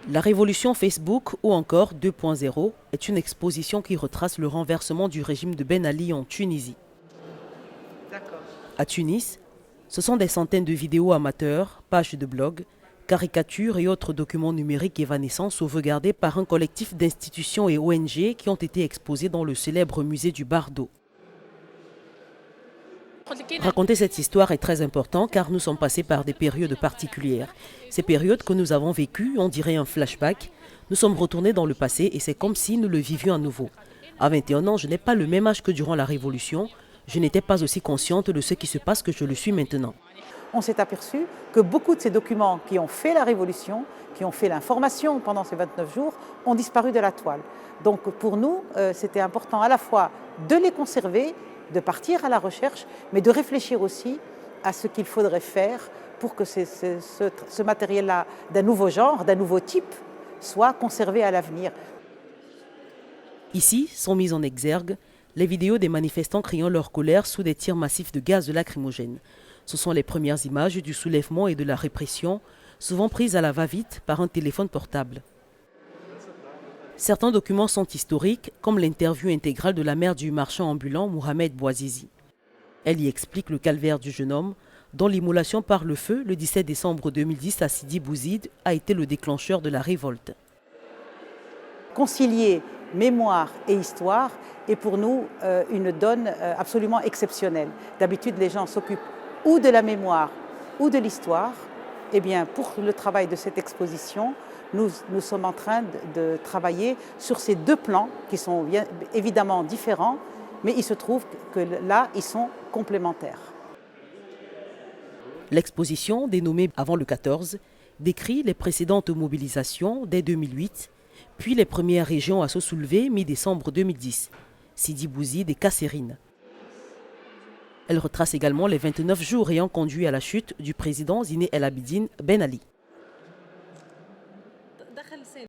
La révolution Facebook ou encore 2.0 est une exposition qui retrace le renversement du régime de Ben Ali en Tunisie. À Tunis, ce sont des centaines de vidéos amateurs, pages de blog, caricatures et autres documents numériques évanescents sauvegardés par un collectif d'institutions et ONG qui ont été exposés dans le célèbre musée du Bardo. Raconter cette histoire est très important car nous sommes passés par des périodes particulières. Ces périodes que nous avons vécues, on dirait un flashback. Nous sommes retournés dans le passé et c'est comme si nous le vivions à nouveau. À 21 ans, je n'ai pas le même âge que durant la Révolution. Je n'étais pas aussi consciente de ce qui se passe que je le suis maintenant. On s'est aperçu que beaucoup de ces documents qui ont fait la Révolution, qui ont fait l'information pendant ces 29 jours, ont disparu de la toile. Donc pour nous, c'était important à la fois de les conserver, de partir à la recherche, mais de réfléchir aussi à ce qu'il faudrait faire pour que ce matériel-là, d'un nouveau genre, d'un nouveau type, soit conservé à l'avenir. Ici sont mises en exergue les vidéos des manifestants criant leur colère sous des tirs massifs de gaz lacrymogène. Ce sont les premières images du soulèvement et de la répression, souvent prises à la va-vite par un téléphone portable. Certains documents sont historiques, comme l'interview intégrale de la mère du marchand ambulant Mohamed Bouazizi. Elle y explique le calvaire du jeune homme, dont l'immolation par le feu le 17 décembre 2010 à Sidi Bouzid a été le déclencheur de la révolte. Concilier mémoire et histoire est pour nous une donne absolument exceptionnelle. D'habitude, les gens s'occupent ou de la mémoire ou de l'histoire. Eh bien, pour le travail de cette exposition, nous sommes en train de travailler sur ces deux plans qui sont bien, évidemment différents, mais il se trouve que là, ils sont complémentaires. L'exposition, dénommée Avant le 14, décrit les précédentes mobilisations dès 2008, puis les premières régions à se soulever mi-décembre 2010, Sidi Bouzid et Kasserine. Elle retrace également les 29 jours ayant conduit à la chute du président Zine El Abidine Ben Ali.